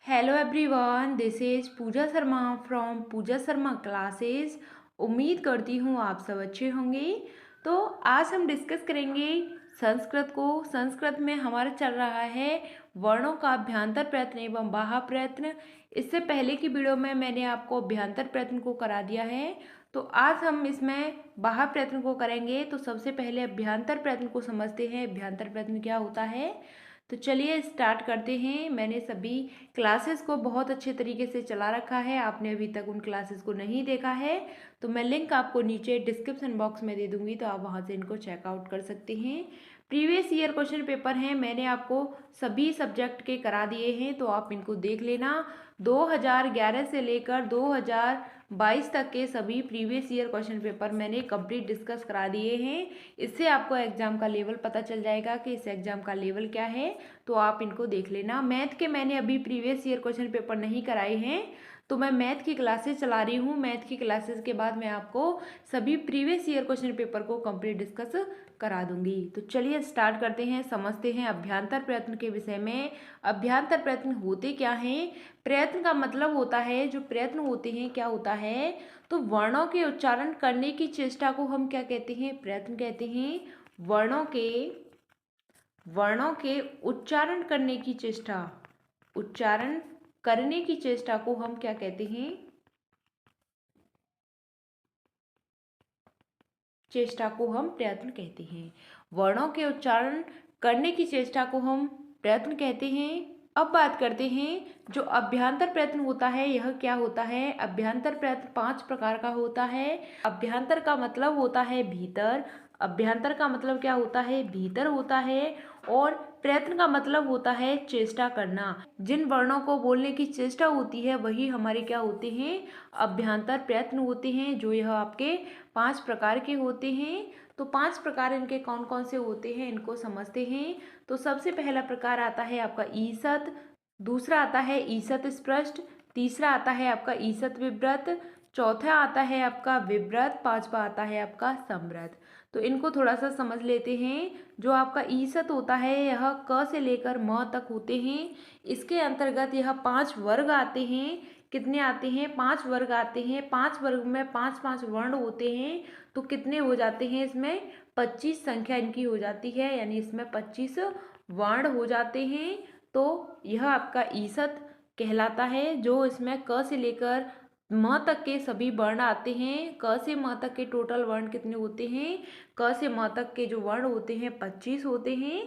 Hello everyone, this is Pooja Sharma from Pooja Sharma classes. उम्मीद करती हूँ आप सब अच्छे होंगे। तो आज हम डिस्कस करेंगे संस्कृत को। संस्कृत में हमारा चल रहा है वर्णों का अभ्यांतर प्रयत्न एवं बाह्य प्रयत्न। इससे पहले की वीडियो में मैंने आपको अभ्यांतर प्रयत्न को करा दिया है, तो आज हम इसमें बाह्य प्रयत्न को करेंगे। तो सबसे पहले अभ्यांतर प्रयत्न को समझते हैं, अभ्यांतर प्रयत्न क्या होता है। तो चलिए स्टार्ट करते हैं। मैंने सभी क्लासेस को बहुत अच्छे तरीके से चला रखा है। आपने अभी तक उन क्लासेस को नहीं देखा है तो मैं लिंक आपको नीचे डिस्क्रिप्शन बॉक्स में दे दूंगी, तो आप वहां से इनको चेकआउट कर सकते हैं। प्रीवियस ईयर क्वेश्चन पेपर हैं, मैंने आपको सभी सब्जेक्ट के करा दिए हैं, तो आप इनको देख लेना। 2011 से लेकर 2022 तक के सभी प्रीवियस ईयर क्वेश्चन पेपर मैंने कंप्लीट डिस्कस करा दिए हैं। इससे आपको एग्जाम का लेवल पता चल जाएगा कि इस एग्जाम का लेवल क्या है, तो आप इनको देख लेना। मैथ के मैंने अभी प्रीवियस ईयर क्वेश्चन पेपर नहीं कराए हैं, तो मैं मैथ की क्लासेस चला रही हूँ। मैथ की क्लासेस के बाद मैं आपको सभी प्रीवियस ईयर क्वेश्चन पेपर को कंप्लीट डिस्कस करा दूंगी। तो चलिए स्टार्ट करते हैं, समझते हैं अभ्यांतर प्रयत्न के विषय में। अभ्यांतर प्रयत्न होते क्या हैं। प्रयत्न का मतलब होता है, जो प्रयत्न होते हैं क्या होता है, तो वर्णों के उच्चारण करने की चेष्टा को हम क्या कहते हैं, प्रयत्न कहते हैं। वर्णों के उच्चारण करने की चेष्टा, उच्चारण करने की चेष्टा को हम क्या कहते हैं, चेष्टा को हम प्रयत्न कहते हैं। वर्णों के उच्चारण करने की चेष्टा को हम प्रयत्न कहते हैं। अब बात करते हैं जो अभ्यांतर प्रयत्न होता है, यह क्या होता है। अभ्यांतर प्रयत्न 5 प्रकार का होता है। अभ्यांतर का मतलब होता है भीतर। अभ्यांतर का मतलब क्या होता है, भीतर होता है। और प्रयत्न का मतलब होता है चेष्टा करना। जिन वर्णों को बोलने की चेष्टा होती है वही हमारे क्या होते हैं, अभ्यांतर प्रयत्न होते हैं, जो यह आपके 5 प्रकार के होते हैं। तो 5 प्रकार इनके कौन कौन से होते हैं, इनको समझते हैं। तो सबसे पहला प्रकार आता है आपका ईसत, दूसरा आता है ईसत स्पृष्ट, तीसरा आता है आपका ईसत विव्रत, चौथा आता है आपका विव्रत, पांचवा आता है आपका समव्रत। तो इनको थोड़ा सा समझ लेते हैं। जो आपका ईसत होता है यह क से लेकर म तक होते हैं। इसके अंतर्गत यह 5 वर्ग आते हैं। कितने आते हैं, 5 वर्ग आते हैं। 5 वर्ग में 5-5 वर्ण होते हैं, तो कितने हो जाते हैं, इसमें 25 संख्या इनकी हो जाती है, यानी इसमें 25 वर्ण हो जाते हैं। तो यह आपका ईसत कहलाता है। जो इसमें क से लेकर म तक के सभी वर्ण आते हैं। क से म तक के टोटल वर्ण कितने होते हैं, क से म तक के जो वर्ण होते हैं 25 होते हैं।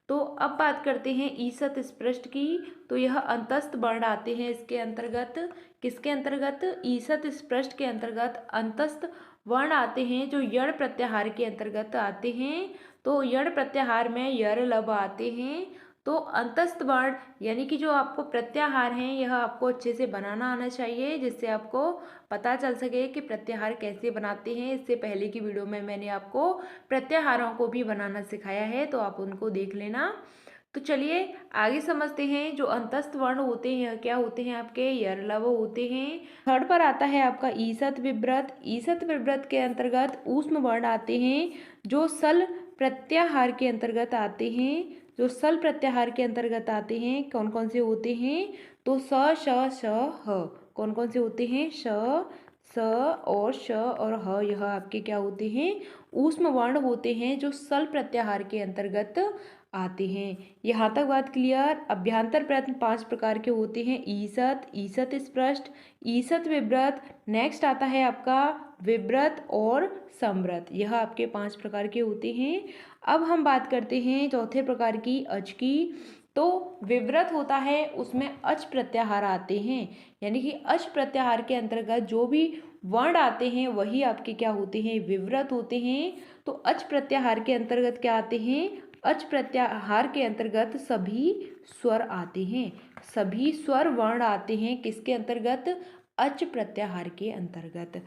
तो अब बात करते हैं ईसत स्पृष्ट की। तो यह अंतस्थ वर्ण आते हैं इसके अंतर्गत। किसके अंतर्गत, ईसत स्पृष्ट के अंतर्गत अंतस्थ वर्ण आते हैं, जो यण प्रत्याहार के अंतर्गत आते हैं। तो यण प्रत्याहार में यर लब आते हैं। तो अंतस्थ वर्ण यानी कि जो आपको प्रत्याहार हैं, यह आपको अच्छे से बनाना आना चाहिए, जिससे आपको पता चल सके कि प्रत्याहार कैसे बनाते हैं। इससे पहले की वीडियो में मैंने आपको प्रत्याहारों को भी बनाना सिखाया है, तो आप उनको देख लेना। तो चलिए आगे समझते हैं। जो अंतस्थ वर्ण होते हैं क्या होते हैं, आपके यरलव होते हैं। थर्ड पर आता है आपका ईसत विव्रत। ईसत विव्रत के अंतर्गत ऊष्म वर्ण आते हैं, जो सल प्रत्याहार के अंतर्गत आते हैं। जो सल प्रत्याहार के अंतर्गत आते हैं कौन कौन से होते हैं, तो स श श ह। कौन कौन से होते हैं, स और श और ह, यह आपके क्या होते हैं, ऊष्म वर्ण होते हैं, जो सल प्रत्याहार के अंतर्गत आते हैं। यहाँ तक बात क्लियर। अभ्यांतर प्रयत्न 5 प्रकार के होते हैं, ईसत, ईसत स्पृष्ट, ईसत विव्रत, नेक्स्ट आता है आपका विव्रत और समव्रत। यह आपके 5 प्रकार के होते हैं। अब हम बात करते हैं चौथे प्रकार की, अच की। तो विव्रत होता है, उसमें अच प्रत्याहार आते हैं, यानी कि अच प्रत्याहार के अंतर्गत जो भी वर्ण आते हैं वही आपके क्या होते हैं, विव्रत होते हैं। तो अच प्रत्याहार के अंतर्गत क्या आते हैं, अच प्रत्याहार के अंतर्गत सभी स्वर आते हैं। सभी स्वर वर्ण आते हैं किसके अंतर्गत, अच प्रत्याहार के अंतर्गत।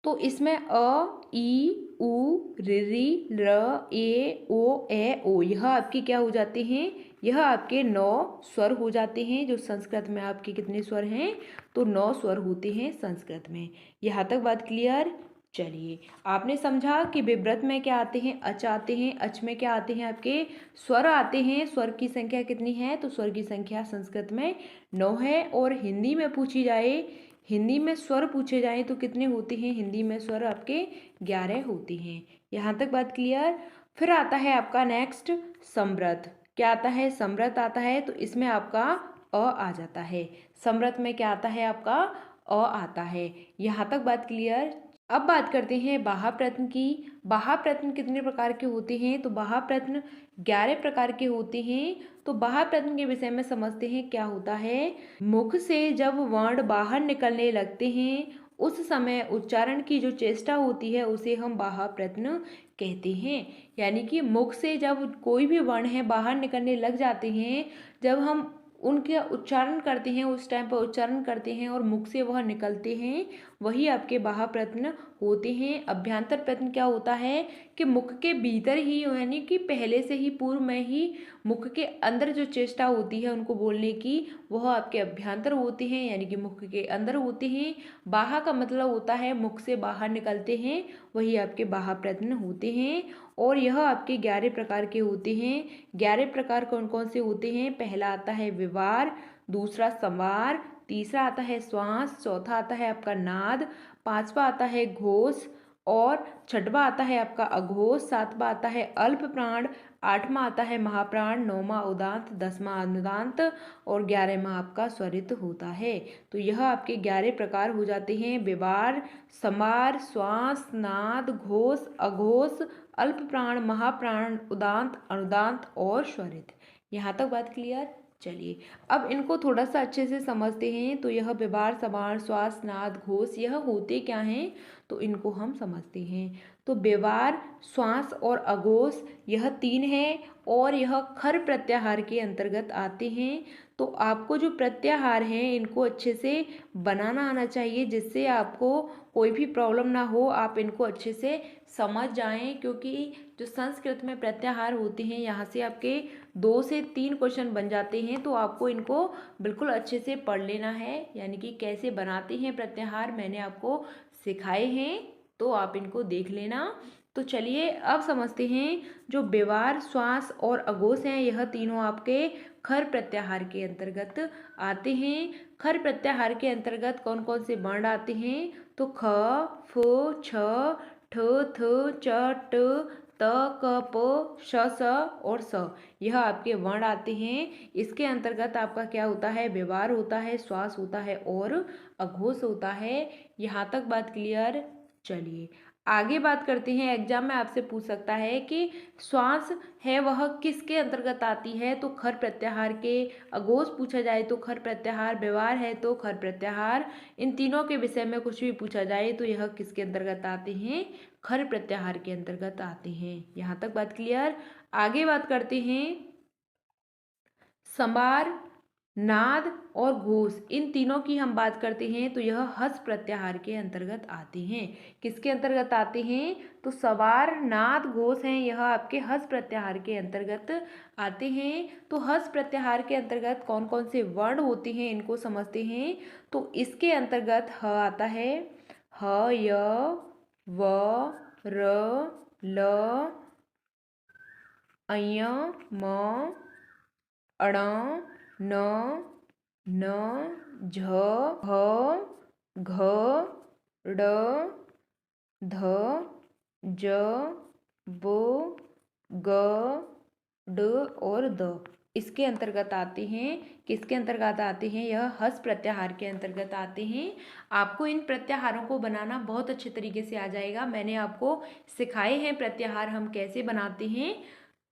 तो इसमें अ, ई, उ, ऋ, र, ए, ओ, ए, ओ, यह आपके क्या हो जाते हैं, यह आपके 9 स्वर हो जाते हैं। जो संस्कृत में आपके कितने स्वर हैं, तो 9 स्वर होते हैं संस्कृत में। यहाँ तक बात क्लियर। चलिए, आपने समझा कि विव्रत में क्या आते हैं, अच आते हैं, अच में क्या आते हैं, आपके स्वर आते हैं। स्वर की संख्या कितनी है, तो स्वर की संख्या संस्कृत में 9 है। और हिंदी में पूछी जाए, हिंदी में स्वर पूछे जाएं तो कितने होते हैं, हिंदी में स्वर आपके 11 होते हैं। यहाँ तक बात क्लियर। फिर आता है आपका नेक्स्ट समृद्ध। क्या आता है, समृद्ध आता है, तो इसमें आपका अ आ जाता है। समृद्ध में क्या आता है, आपका अ आता है। यहाँ तक बात क्लियर। अब बात करते हैं बाहा प्रश्न की। बाहा प्रश्न कितने प्रकार के होते हैं, तो बाहा प्रश्न 11 प्रकार के होते हैं। तो बाहा प्रश्न के विषय में समझते हैं क्या होता है। मुख से जब वर्ण बाहर निकलने लगते हैं उस समय उच्चारण की जो चेष्टा होती है उसे हम बाहा प्रश्न कहते हैं। यानी कि मुख से जब कोई भी वर्ण है बाहर निकलने लग जाते हैं, जब हम उनके उच्चारण करते हैं, उस टाइम पर उच्चारण करते हैं और मुख से वह निकलते हैं, वही आपके बाहा प्रश्न होते हैं। अभ्यंतर प्रश्न क्या होता है कि मुख के भीतर ही, यानी कि पहले से ही पूर्व में ही मुख के अंदर जो चेष्टा होती है उनको बोलने की, वह आपके अभ्यंतर होते हैं, यानी कि मुख के अंदर होते हैं। बाहा का मतलब होता है मुख से बाहर निकलते हैं, वही आपके बाहा प्रश्न होते हैं। और यह आपके 11 प्रकार के होते हैं। 11 प्रकार कौन कौन से होते हैं, पहला आता है विवार, दूसरा संवार, तीसरा आता है श्वास, चौथा आता है आपका नाद, पांचवा आता है घोष, और छठवा आता है आपका अघोष, सातवां आता है अल्प प्राण, आठवां आता है महाप्राण, नौवां उदांत, दसवां अनुदांत, और 11वां आपका स्वरित होता है। तो यह आपके 11 प्रकार हो जाते हैं, विवार, समार, श्वास, नाद, घोष, अघोष, अल्प प्राण, महाप्राण, उदांत, अनुदांत और स्वरित। यहाँ तक बात क्लियर। चलिए, अब इनको थोड़ा सा अच्छे से समझते हैं। तो यह विवार, समार, श्वास, नाद, घोष, यह होते क्या हैं, तो इनको हम समझते हैं। तो विवार, श्वास और अघोष यह 3 हैं और यह खर प्रत्याहार के अंतर्गत आते हैं। तो आपको जो प्रत्याहार हैं इनको अच्छे से बनाना आना चाहिए, जिससे आपको कोई भी प्रॉब्लम ना हो, आप इनको अच्छे से समझ जाएं। क्योंकि जो संस्कृत में प्रत्याहार होते हैं यहाँ से आपके 2 से 3 क्वेश्चन बन जाते हैं। तो आपको इनको बिल्कुल अच्छे से पढ़ लेना है, यानी कि कैसे बनाते हैं प्रत्याहार मैंने आपको सिखाए हैं, तो आप इनको देख लेना। तो चलिए अब समझते हैं। जो विवार, श्वास और अघोष हैं यह तीनों आपके खर प्रत्याहार के अंतर्गत आते हैं। खर प्रत्याहार के अंतर्गत कौन कौन से वर्ण आते हैं, तो ख, फ, छ, ठ, थ, च, ट, त, क, प, श, स और स, यह आपके वर्ण आते हैं। इसके अंतर्गत आपका क्या होता है, व्यवहार होता है, श्वास होता है और अघोष होता है। यहाँ तक बात क्लियर। चलिए आगे बात करते हैं। एग्जाम में आपसे पूछ सकता है कि श्वास है वह किसके अंतर्गत आती है, तो खर प्रत्याहार के। अघोष पूछा जाए तो खर प्रत्याहार, व्यवहार है तो खर प्रत्याहार। इन तीनों के विषय में कुछ भी पूछा जाए तो यह किसके अंतर्गत आते हैं, खर प्रत्याहार के अंतर्गत आते हैं। यहाँ तक बात क्लियर। आगे बात करते हैं। संबार, नाद और घोष, इन तीनों की हम बात करते हैं तो यह हस प्रत्याहार के अंतर्गत आते हैं। किसके अंतर्गत आते हैं, तो सवार, नाद, घोष हैं यह आपके हस प्रत्याहार के अंतर्गत आते हैं। तो हस प्रत्याहार के अंतर्गत कौन कौन से वर्ण होते हैं इनको समझते हैं। तो इसके अंतर्गत ह आता है, ह, य, व, र, ल, अय, म, अण, न, न, झ, ह, घ, ड, ध, ज, ब, ग, ड और द, इसके अंतर्गत आते हैं। किसके अंतर्गत आते हैं, यह हस प्रत्याहार के अंतर्गत आते हैं। आपको इन प्रत्याहारों को बनाना बहुत अच्छे तरीके से आ जाएगा। मैंने आपको सिखाए हैं प्रत्याहार हम कैसे बनाते हैं,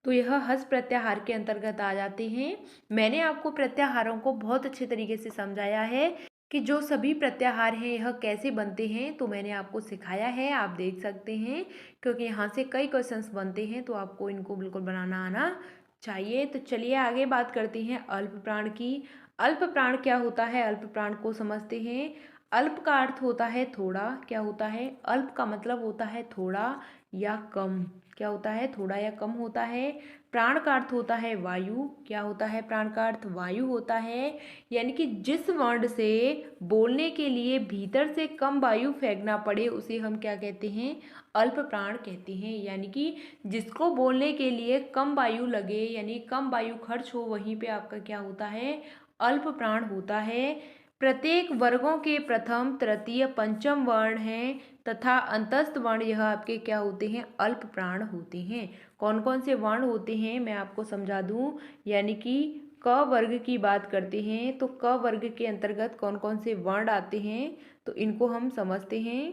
तो यह हस प्रत्याहार के अंतर्गत आ जाते हैं। मैंने आपको प्रत्याहारों को बहुत अच्छे तरीके से समझाया है कि जो सभी प्रत्याहार हैं यह कैसे बनते हैं, तो मैंने आपको सिखाया है, आप देख सकते हैं। क्योंकि यहाँ से कई क्वेश्चंस बनते हैं तो आपको इनको बिल्कुल बनाना आना चाहिए। तो चलिए आगे बात करते हैं अल्प प्राण की। अल्प प्राण क्या होता है, अल्प प्राण को समझते हैं। अल्प का अर्थ होता है थोड़ा। क्या होता है, अल्प का मतलब होता है थोड़ा या कम। क्या होता है, थोड़ा या कम होता है। प्राण का अर्थ होता है वायु, क्या होता है, प्राण का अर्थ वायु होता है। यानी कि जिस वर्ण से बोलने के लिए भीतर से कम वायु फेंकना पड़े उसे हम क्या कहते हैं, अल्प प्राण कहते हैं। यानी कि जिसको बोलने के लिए कम वायु लगे यानी कम वायु खर्च हो, वहीं पे आपका क्या होता है, अल्प प्राण होता है। प्रत्येक वर्गों के प्रथम तृतीय पंचम वर्ण हैं तथा अंतस्थ वर्ण यह आपके क्या होते हैं, अल्प प्राण होते हैं। कौन कौन से वर्ण होते हैं मैं आपको समझा दूं। यानी कि क वर्ग की बात करते हैं तो क वर्ग के अंतर्गत कौन कौन से वर्ण आते हैं, तो इनको हम समझते हैं।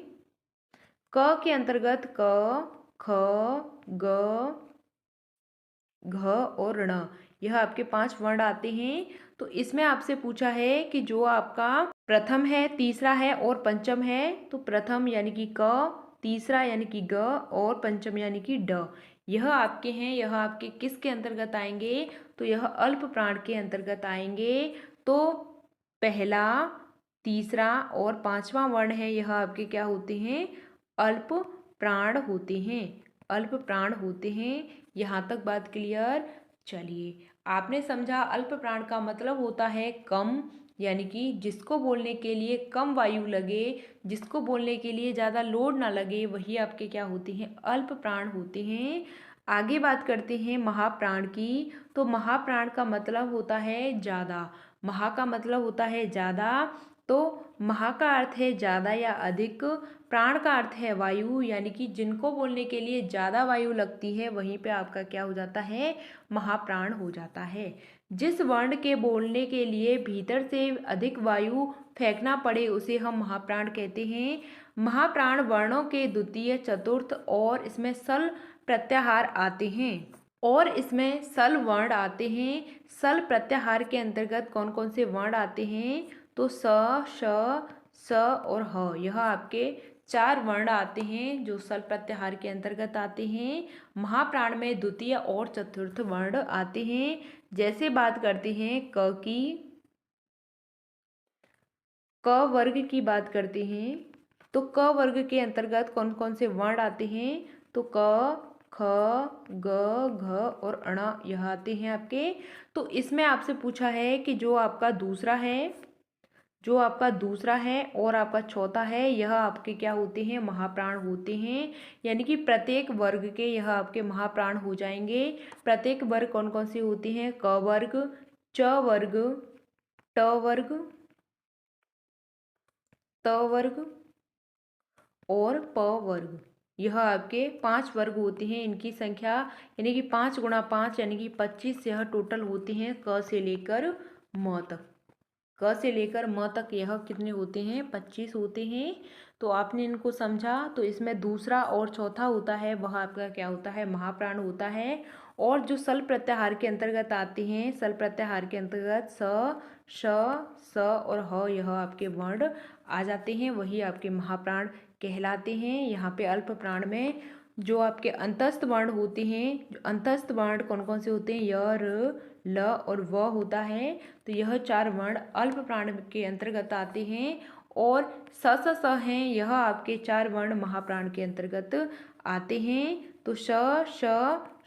क के अंतर्गत क, ख, ग, घ और ण, यह आपके 5 वर्ण आते हैं। तो इसमें आपसे पूछा है कि जो आपका प्रथम है, तीसरा है और पंचम है, तो प्रथम यानी कि क, तीसरा यानी कि ग और पंचम यानी कि ड, यह आपके हैं, यह आपके किसके अंतर्गत आएंगे, तो यह अल्प प्राण के अंतर्गत आएंगे। तो पहला, तीसरा और पांचवा वर्ण है, यह आपके क्या होते हैं, अल्प प्राण होते हैं, अल्प प्राण होते हैं। यहाँ तक बात क्लियर। चलिए, आपने समझा अल्प प्राण का मतलब होता है कम, यानी कि जिसको बोलने के लिए कम वायु लगे, जिसको बोलने के लिए ज़्यादा लोड ना लगे, वही आपके क्या होते हैं, अल्प प्राण होते हैं। आगे बात करते हैं महाप्राण की। तो महाप्राण का मतलब होता है ज़्यादा, महा का मतलब होता है ज़्यादा, तो महा का अर्थ है ज़्यादा या अधिक, प्राण का अर्थ है वायु, यानी कि जिनको बोलने के लिए ज़्यादा वायु लगती है वहीं पे आपका क्या हो जाता है, महाप्राण हो जाता है। जिस वर्ण के बोलने के लिए भीतर से अधिक वायु फेंकना पड़े उसे हम महाप्राण कहते हैं। महाप्राण वर्णों के द्वितीय, चतुर्थ और इसमें सल प्रत्याहार आते हैं, और इसमें सल वर्ण आते हैं। सल प्रत्याहार के अंतर्गत कौन कौन से वर्ण आते हैं, तो स, श, स और ह, यह आपके 4 वर्ण आते हैं जो सल प्रत्याहार के अंतर्गत आते हैं। महाप्राण में द्वितीय और चतुर्थ वर्ण आते हैं। जैसे बात करते हैं क की, क वर्ग की बात करते हैं तो क वर्ग के अंतर्गत कौन कौन से वर्ण आते हैं, तो क, ख, ग, घ और अण, यह आते हैं आपके। तो इसमें आपसे पूछा है कि जो आपका दूसरा है, जो आपका दूसरा है और आपका चौथा है, यह आपके क्या होते हैं, महाप्राण होते हैं। यानी कि प्रत्येक वर्ग के यह आपके महाप्राण हो जाएंगे। प्रत्येक वर्ग कौन कौन से होते हैं, क वर्ग, च वर्ग, ट वर्ग, त वर्ग और प वर्ग, यह आपके 5 वर्ग होते हैं। इनकी संख्या यानी कि 5 गुणा 5 यानी कि 25 यह टोटल होते हैं क से लेकर म तक। क से लेकर म तक यह कितने होते हैं, 25 होते हैं। तो आपने इनको समझा। तो इसमें दूसरा और चौथा होता है वह आपका क्या होता है, महाप्राण होता है। और जो सल प्रत्याहार के अंतर्गत आते हैं, सल प्रत्याहार के अंतर्गत स, श, स और ह, यह आपके वर्ण आ जाते हैं, वही आपके महाप्राण कहलाते हैं। यहाँ पे अल्प प्राण में जो आपके अंतस्थ वर्ण होते हैं, जो अंतस्थ वर्ण कौन कौन से होते हैं, य, र, ल और व होता है। तो यह 4 वर्ण अल्प प्राण के अंतर्गत आते हैं। और स, स, स हैं, यह आपके 4 वर्ण महाप्राण के अंतर्गत आते हैं। तो श, श,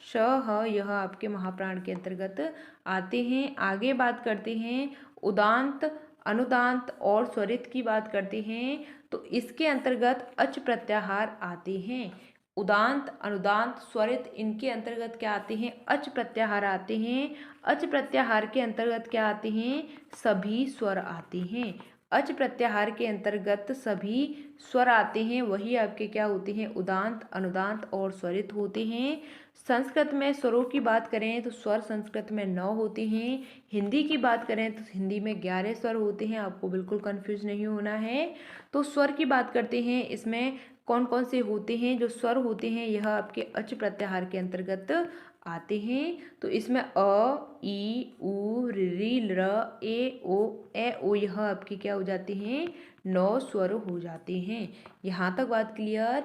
श, ह, यह आपके महाप्राण के अंतर्गत आते हैं। आगे बात करते हैं उदांत, अनुदांत और स्वरित की बात करते हैं। तो इसके अंतर्गत अच प्रत्याहार आते हैं। उदांत, अनुदांत, स्वरित, इनके अंतर्गत क्या आते हैं, अच प्रत्याहार आते हैं। अच प्रत्याहार के अंतर्गत क्या आते हैं, सभी स्वर आते हैं। अच प्रत्याहार के अंतर्गत सभी स्वर आते हैं, वही आपके क्या होते हैं, उदांत, अनुदांत और स्वरित होते हैं। संस्कृत में स्वरों की बात करें तो स्वर संस्कृत में 9 होते हैं। हिंदी की बात करें तो हिंदी में 11 स्वर होते हैं, आपको बिल्कुल कंफ्यूज नहीं होना है। तो स्वर की बात करते हैं, इसमें कौन कौन से होते हैं, जो स्वर होते हैं यह आपके अच प्रत्याहार के अंतर्गत आते हैं। तो इसमें अ, ई, उ, ऋ, ल, ए, ओ, यह आपके क्या हो जाते हैं, 9 स्वर हो जाते हैं। यहाँ तक बात क्लियर।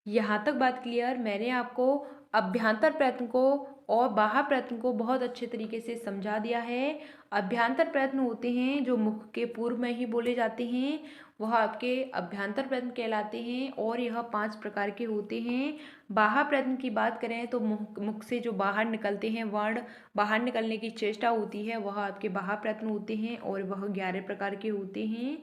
यहाँ तक बात क्लियर। मैंने आपको अभ्यांतर प्रयत्न को और बाह्य प्रयत्न को बहुत अच्छे तरीके से समझा दिया है। अभ्यांतर प्रयत्न होते हैं जो मुख के पूर्व में ही बोले जाते हैं, वह आपके अभ्यांतर प्रयत्न कहलाते हैं और यह 5 प्रकार के होते हैं। बाह्य प्रयत्न की बात करें तो मुख से जो बाहर निकलते हैं वर्ण, बाहर निकलने की चेष्टा होती है, वह आपके बाह्य प्रयत्न होते हैं और वह 11 प्रकार के होते हैं।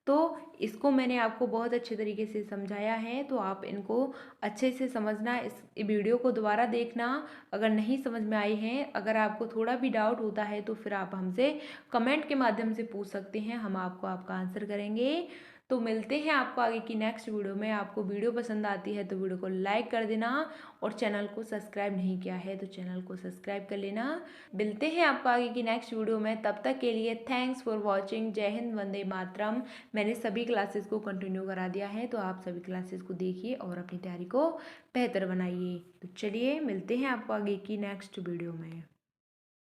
तो इसको मैंने आपको बहुत अच्छे तरीके से समझाया है, तो आप इनको अच्छे से समझना। इस वीडियो को दोबारा देखना अगर नहीं समझ में आई है। अगर आपको थोड़ा भी डाउट होता है तो फिर आप हमसे कमेंट के माध्यम से पूछ सकते हैं, हम आपको आपका आंसर करेंगे। तो मिलते हैं आपको आगे की नेक्स्ट वीडियो में। आपको वीडियो पसंद आती है तो वीडियो को लाइक कर देना और चैनल को सब्सक्राइब नहीं किया है तो चैनल को सब्सक्राइब कर लेना। मिलते हैं आपको आगे की नेक्स्ट वीडियो में, तब तक के लिए थैंक्स फॉर वॉचिंग। जय हिंद, वंदे मातरम। मैंने सभी क्लासेस को कंटिन्यू करा दिया है, तो आप सभी क्लासेस को देखिए और अपनी तैयारी को बेहतर बनाइए। तो चलिए मिलते हैं आपको आगे की नेक्स्ट वीडियो में।